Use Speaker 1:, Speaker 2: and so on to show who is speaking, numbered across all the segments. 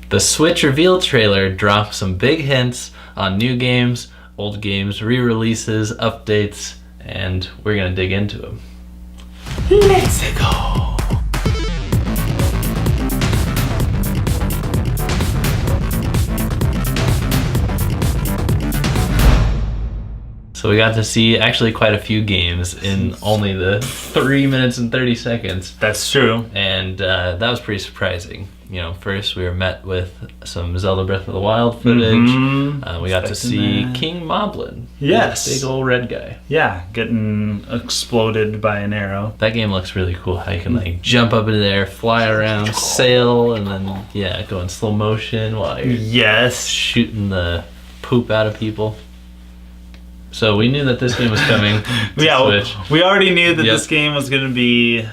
Speaker 1: The Switch reveal trailer dropped some big hints on new games, old games, re-releases, updates, and we're gonna dig into them.
Speaker 2: Let's go.
Speaker 1: So we got to see actually quite a few games in only the 3 minutes and 30 seconds.
Speaker 2: That's true.
Speaker 1: And that was pretty surprising. You know, first we were met with some Zelda Breath of the Wild footage. We got to see King Moblin.
Speaker 2: Yes.
Speaker 1: Big old red guy.
Speaker 2: Yeah, getting exploded by an arrow.
Speaker 1: That game looks really cool. How you can like jump up into the air, fly around, sail, and then go in slow motion while you're shooting the poop out of people. So we knew that this game was coming to Switch.
Speaker 2: We already knew that this game was going to be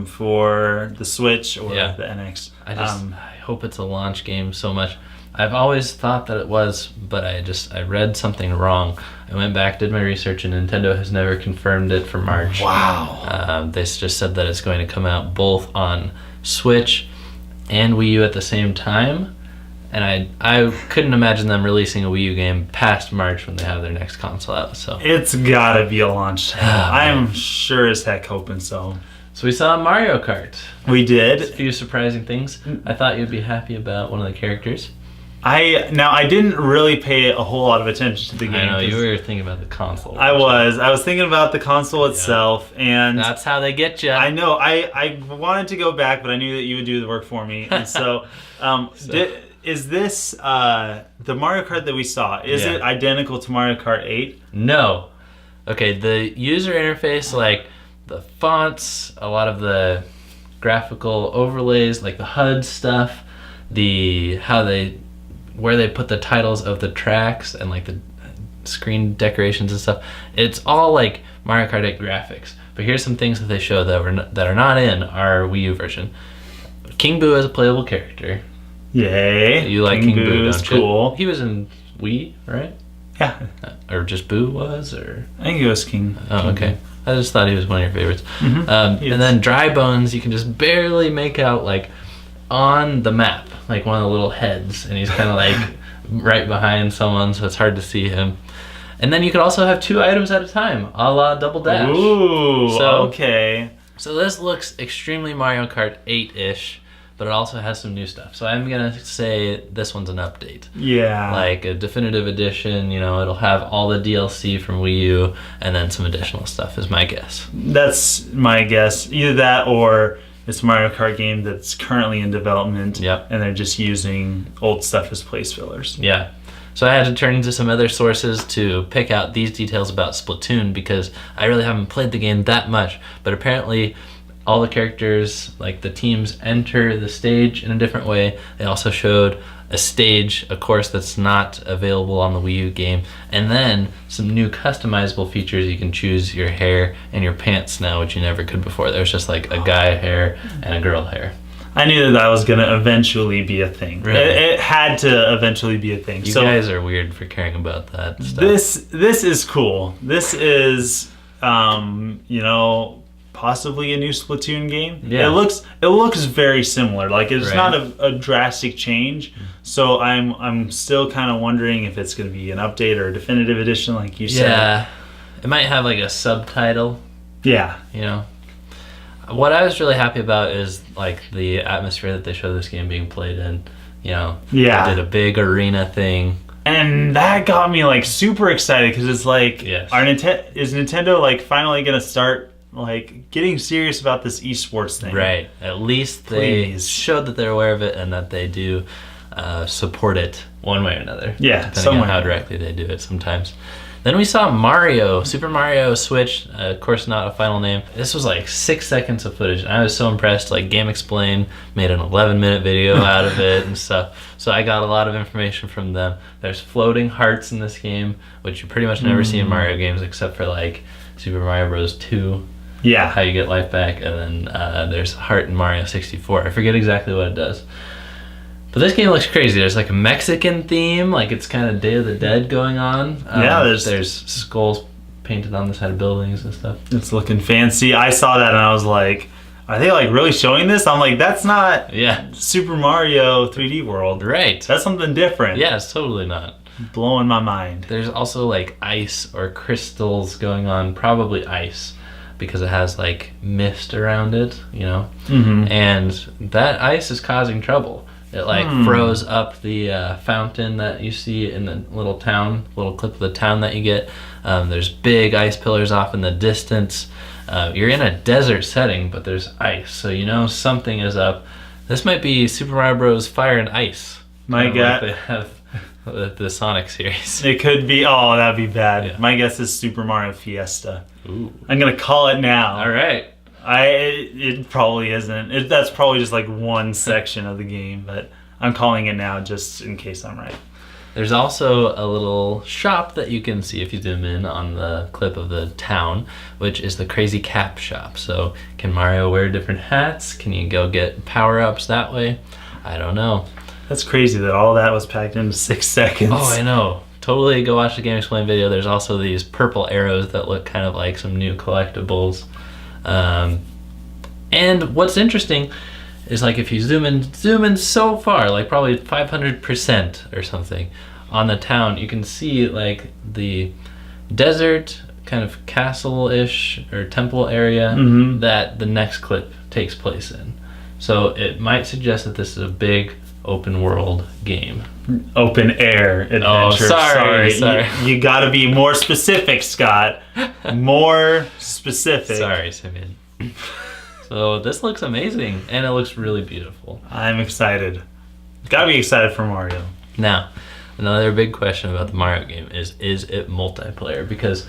Speaker 2: for the Switch or the NX.
Speaker 1: I hope it's a launch game so much. I've always thought that it was, but I read something wrong. I went back, did my research, and Nintendo has never confirmed it for March.
Speaker 2: Wow.
Speaker 1: They just said that it's going to come out both on Switch and Wii U at the same time. And I couldn't imagine them releasing a Wii U game past March when they have their next console out. So
Speaker 2: it's gotta be a launch title. I'm sure as heck hoping so.
Speaker 1: So we saw Mario Kart.
Speaker 2: We did.
Speaker 1: A few surprising things. I thought you'd be happy about one of the characters.
Speaker 2: I didn't really pay a whole lot of attention to the game.
Speaker 1: I know, you were thinking about the console.
Speaker 2: I was thinking about the console itself, and
Speaker 1: that's how they get you.
Speaker 2: I know. I wanted to go back, but I knew that you would do the work for me, and so. Is this the Mario Kart that we saw? Is it identical to Mario Kart 8?
Speaker 1: No. Okay, the user interface, like the fonts, a lot of the graphical overlays, like the HUD stuff, where they put the titles of the tracks and like the screen decorations and stuff. It's all like Mario Kart 8 graphics. But here's some things that they show that are not in our Wii U version. King Boo as a playable character.
Speaker 2: Yay.
Speaker 1: You like King Boo, don't you?
Speaker 2: Cool.
Speaker 1: He was in Wii, right?
Speaker 2: Yeah.
Speaker 1: Or just Boo was? Or
Speaker 2: I think it was King.
Speaker 1: Oh, okay. I just thought he was one of your favorites. And then Dry Bones, you can just barely make out like on the map, like one of the little heads. And he's kind of like right behind someone, so it's hard to see him. And then you could also have 2 items at a time, a la Double Dash.
Speaker 2: Ooh, okay.
Speaker 1: So this looks extremely Mario Kart 8-ish. But it also has some new stuff. So I'm going to say this one's an update.
Speaker 2: Yeah.
Speaker 1: Like a definitive edition, you know, it'll have all the DLC from Wii U and then some additional stuff is my guess.
Speaker 2: That's my guess. Either that or it's a Mario Kart game that's currently in development.
Speaker 1: Yep.
Speaker 2: And they're just using old stuff as place fillers.
Speaker 1: Yeah. So I had to turn to some other sources to pick out these details about Splatoon because I really haven't played the game that much. But apparently all the characters, like the teams, enter the stage in a different way. They also showed a stage, a course that's not available on the Wii U game, and then some new customizable features. You can choose your hair and your pants now, which you never could before. There was just like a guy hair and a girl hair.
Speaker 2: I knew that was going to eventually be a thing.
Speaker 1: Really?
Speaker 2: It had to eventually be a thing.
Speaker 1: You guys are weird for caring about that stuff.
Speaker 2: This is cool. This is, possibly a new Splatoon game.
Speaker 1: Yeah.
Speaker 2: It looks very similar. Like it's not a drastic change. So I'm still kind of wondering if it's going to be an update or a definitive edition, like you said.
Speaker 1: Yeah, it might have like a subtitle.
Speaker 2: Yeah,
Speaker 1: you know. What I was really happy about is like the atmosphere that they show this game being played in. You know,
Speaker 2: yeah,
Speaker 1: they did a big arena thing.
Speaker 2: And that got me like super excited because it's like, is Nintendo like finally gonna start like getting serious about this esports thing?
Speaker 1: Right. At least they showed that they're aware of it and that they do support it one way or another.
Speaker 2: Yeah,
Speaker 1: depending on how directly they do it sometimes. Then we saw Mario, Super Mario Switch, of course not a final name. This was like 6 seconds of footage and I was so impressed. Like Game Explain made an 11-minute video out of it and stuff. So I got a lot of information from them. There's floating hearts in this game, which you pretty much never see in Mario games except for like Super Mario Bros. 2.
Speaker 2: Yeah.
Speaker 1: How you get life back, and then there's a heart in Mario 64. I forget exactly what it does. But this game looks crazy. There's like a Mexican theme, like it's kind of Day of the Dead going on. There's skulls painted on the side of buildings and stuff.
Speaker 2: It's looking fancy. I saw that and I was like, are they like really showing this? I'm like, that's not
Speaker 1: Yeah.
Speaker 2: Super Mario 3D World.
Speaker 1: Right.
Speaker 2: That's something different.
Speaker 1: Yeah, it's totally not.
Speaker 2: Blowing my mind.
Speaker 1: There's also like ice or crystals going on, probably ice, because it has like mist around it, you know?
Speaker 2: Mm-hmm.
Speaker 1: And that ice is causing trouble. It like froze up the fountain that you see in the little clip of the town that you get. There's big ice pillars off in the distance. You're in a desert setting, but there's ice, so you know something is up. This might be Super Mario Bros. Fire and Ice.
Speaker 2: My guess,
Speaker 1: like they have the Sonic series.
Speaker 2: it could be. Oh, that'd be bad.
Speaker 1: Yeah.
Speaker 2: My guess is Super Mario Fiesta.
Speaker 1: Ooh.
Speaker 2: I'm gonna call it now.
Speaker 1: All right.
Speaker 2: It probably isn't. That's probably just like one section of the game, but I'm calling it now just in case I'm right.
Speaker 1: There's also a little shop that you can see if you zoom in on the clip of the town, which is the Crazy Cap shop. So can Mario wear different hats? Can you go get power-ups that way? I don't know.
Speaker 2: That's crazy that all that was packed into 6 seconds.
Speaker 1: Oh, I know. Totally go watch the Game Explain video. There's also these purple arrows that look kind of like some new collectibles. And what's interesting is like if you zoom in so far, like probably 500% or something on the town, you can see like the desert kind of castle-ish or temple area that the next clip takes place in. So it might suggest that this is a big open world game.
Speaker 2: Open air adventure.
Speaker 1: Oh, sorry.
Speaker 2: You gotta be more specific, Scott. More specific.
Speaker 1: Sorry, Simeon. So this looks amazing, and it looks really beautiful.
Speaker 2: I'm excited. Gotta be excited for Mario.
Speaker 1: Now, another big question about the Mario game is it multiplayer? Because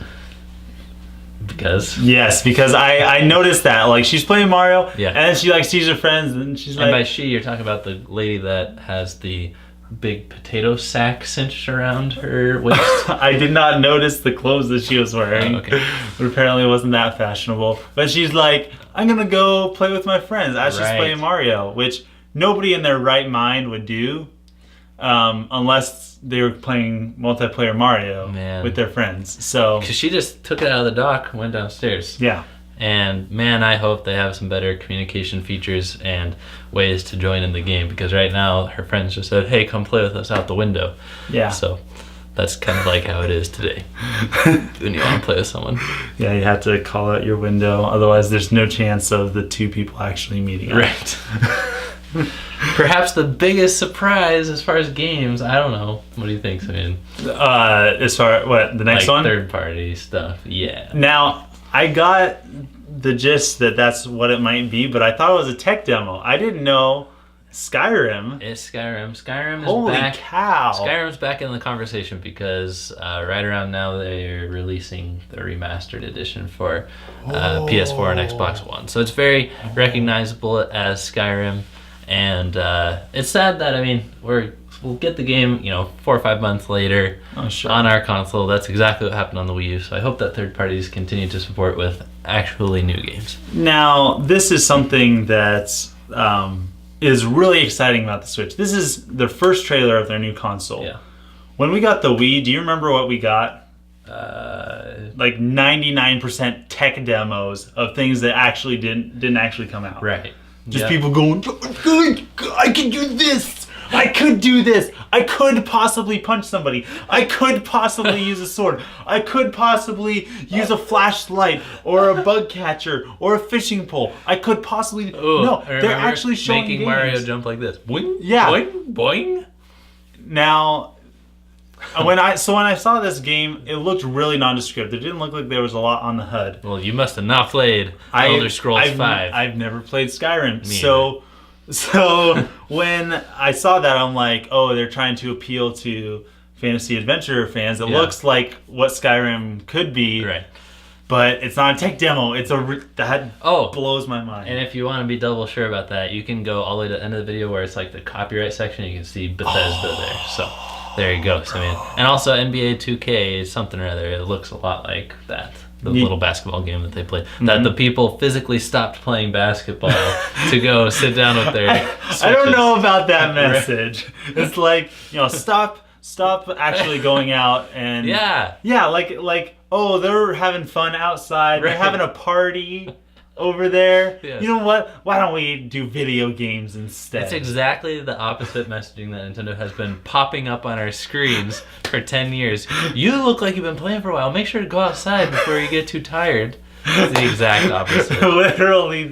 Speaker 2: Yes, because I noticed that. Like, she's playing Mario,
Speaker 1: Yeah.
Speaker 2: and then she like sees her friends, and she's
Speaker 1: and by
Speaker 2: like...
Speaker 1: she, you're talking about the lady that has the big potato sack cinched around her waist.
Speaker 2: I did not notice the clothes that she was wearing.
Speaker 1: Oh, okay.
Speaker 2: But apparently it wasn't that fashionable. But she's like, I'm gonna go play with my friends as she's
Speaker 1: Right.
Speaker 2: playing Mario, which nobody in their right mind would do unless they were playing multiplayer Mario
Speaker 1: Man.
Speaker 2: with their friends. So,
Speaker 1: Because she just took it out of the dock, went downstairs.
Speaker 2: yeah.
Speaker 1: And man, I hope they have some better communication features and ways to join in the game, because right now her friends just said, hey, come play with us out the window.
Speaker 2: Yeah.
Speaker 1: So that's kind of like how it is today when you want to play with someone.
Speaker 2: Yeah, you have to call out your window. Otherwise, there's no chance of the two people actually meeting up.
Speaker 1: Right. Perhaps the biggest surprise as far as games, I don't know. What do you think, Simeon?
Speaker 2: As far what the next
Speaker 1: like
Speaker 2: one?
Speaker 1: Third party stuff, yeah.
Speaker 2: Now, I got the gist that that's what it might be, but I thought it was a tech demo. I didn't know Skyrim.
Speaker 1: It's Skyrim. Skyrim is
Speaker 2: Holy
Speaker 1: back.
Speaker 2: cow!
Speaker 1: Skyrim's back in the conversation because right around now they're releasing the remastered edition for PS4 and Xbox One. So it's very recognizable as Skyrim, and it's sad that we'll get the game 4 or 5 months later on our console. That's exactly what happened on the Wii U. So I hope that third parties continue to support with actually new games.
Speaker 2: Now, this is something that is really exciting about the Switch. This is the first trailer of their new console.
Speaker 1: Yeah.
Speaker 2: When we got the Wii, do you remember what we got? Like 99% tech demos of things that actually didn't actually come out.
Speaker 1: Right.
Speaker 2: Just people going, I can do this. I could do this. I could possibly punch somebody. I could possibly use a sword. I could possibly use a flashlight or a bug catcher or a fishing pole. I could possibly...
Speaker 1: Ooh,
Speaker 2: no, they're actually showing
Speaker 1: making
Speaker 2: games.
Speaker 1: Mario jump like this. Boing,
Speaker 2: Yeah.
Speaker 1: boing, boing.
Speaker 2: Now, when I saw this game, it looked really nondescript. It didn't look like there was a lot on the HUD.
Speaker 1: Well, you must have not played Elder Scrolls 5.
Speaker 2: I've never played Skyrim.
Speaker 1: Me
Speaker 2: So when I saw that, I'm like, oh, they're trying to appeal to fantasy adventure fans. It looks like what Skyrim could be,
Speaker 1: Right.
Speaker 2: but it's not a tech demo. That blows my mind.
Speaker 1: And if you want to be double sure about that, you can go all the way to the end of the video where it's like the copyright section. You can see Bethesda there. So there you go, Simeon. And also NBA 2K something or other. It looks a lot like that. The little basketball game that they play. That the people physically stopped playing basketball to go sit down with their
Speaker 2: I don't know about that message. It's like, stop actually going out and...
Speaker 1: Yeah.
Speaker 2: Yeah, like oh, they're having fun outside.
Speaker 1: Right.
Speaker 2: They're having a party. over there.
Speaker 1: Yes.
Speaker 2: You know what? Why don't we do video games instead?
Speaker 1: It's exactly the opposite messaging that Nintendo has been popping up on our screens for 10 years. You look like you've been playing for a while. Make sure to go outside before you get too tired. It's the exact opposite.
Speaker 2: Literally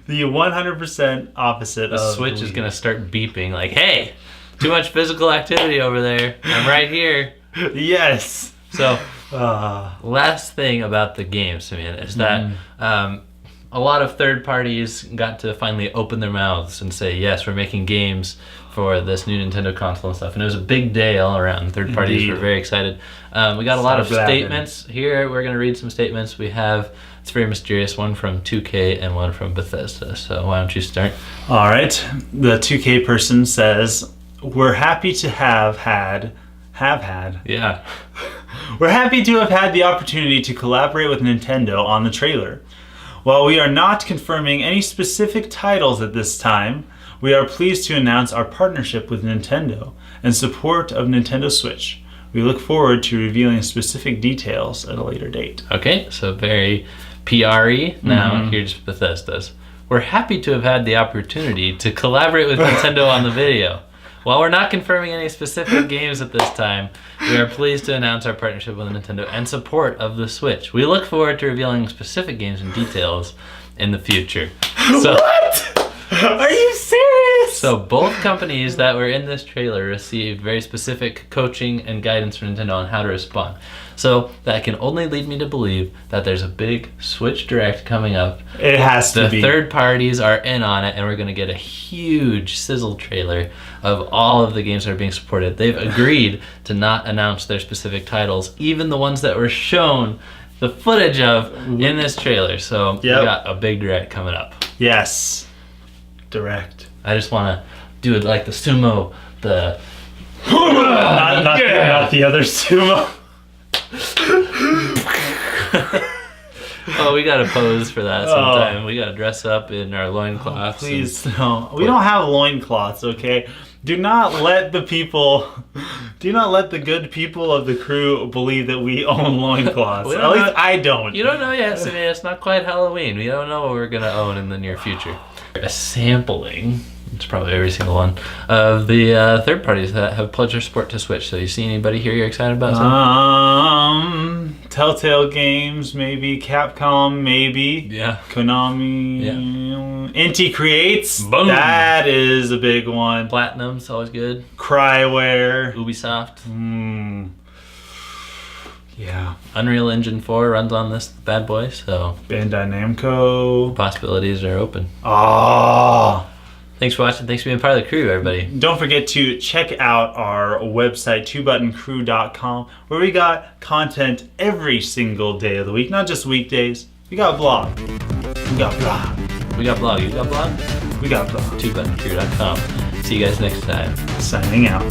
Speaker 2: the 100% opposite.
Speaker 1: The Switch is going to start beeping like, hey, too much physical activity over there. I'm right here.
Speaker 2: Yes.
Speaker 1: So, last thing about the game, Simeon, is that a lot of third parties got to finally open their mouths and say, yes, we're making games for this new Nintendo console and stuff. And it was a big day all around. Third parties were very excited. We got a lot of statements here. We're going to read some statements. We have, it's very mysterious, one from 2K and one from Bethesda. So why don't you start?
Speaker 2: All right. The 2K person says, we're happy to have had.
Speaker 1: Yeah.
Speaker 2: We're happy to have had the opportunity to collaborate with Nintendo on the trailer. While we are not confirming any specific titles at this time, we are pleased to announce our partnership with Nintendo and support of Nintendo Switch. We look forward to revealing specific details at a later date.
Speaker 1: Okay, so very PR-y. Now here's Bethesda's. We're happy to have had the opportunity to collaborate with Nintendo on the video. While we're not confirming any specific games at this time, we are pleased to announce our partnership with Nintendo and support of the Switch. We look forward to revealing specific games and details in the future. So,
Speaker 2: what? Are you serious?
Speaker 1: So both companies that were in this trailer received very specific coaching and guidance from Nintendo on how to respond. So that can only lead me to believe that there's a big Switch Direct coming up.
Speaker 2: It has to be.
Speaker 1: The third parties are in on it, and we're going to get a huge sizzle trailer of all of the games that are being supported. They've agreed to not announce their specific titles, even the ones that were shown the footage of in this trailer. So we got a big Direct coming up.
Speaker 2: Yes. Direct.
Speaker 1: I just want to do it like the sumo, the...
Speaker 2: not the other sumo.
Speaker 1: Oh, we gotta pose for that sometime. We gotta dress up in our loincloths.
Speaker 2: Please, no. We don't have loincloths, okay? Do not let the good people of the crew believe that we own loincloths. At least I don't.
Speaker 1: You don't know yet, Sammy. It's not quite Halloween. We don't know what we're gonna own in the near future. A sampling, it's probably every single one, of the third parties that have pledged their support to Switch. So you see anybody here you're excited about?
Speaker 2: Telltale Games, maybe. Capcom, maybe.
Speaker 1: Yeah.
Speaker 2: Konami.
Speaker 1: Yeah.
Speaker 2: Inti Creates.
Speaker 1: Boom.
Speaker 2: That is a big one.
Speaker 1: Platinum's always good.
Speaker 2: Cryware.
Speaker 1: Ubisoft.
Speaker 2: Yeah.
Speaker 1: Unreal Engine 4 runs on this bad boy, so
Speaker 2: Bandai Namco.
Speaker 1: possibilities are open.
Speaker 2: Oh.
Speaker 1: Thanks for watching. Thanks for being part of the crew, everybody.
Speaker 2: Don't forget to check out our website, twobuttoncrew.com, where we got content every single day of the week, not just weekdays. We got blog. We got blog.
Speaker 1: We got blog. You got blog?
Speaker 2: We got blog.
Speaker 1: twobuttoncrew.com. See you guys next time.
Speaker 2: Signing out.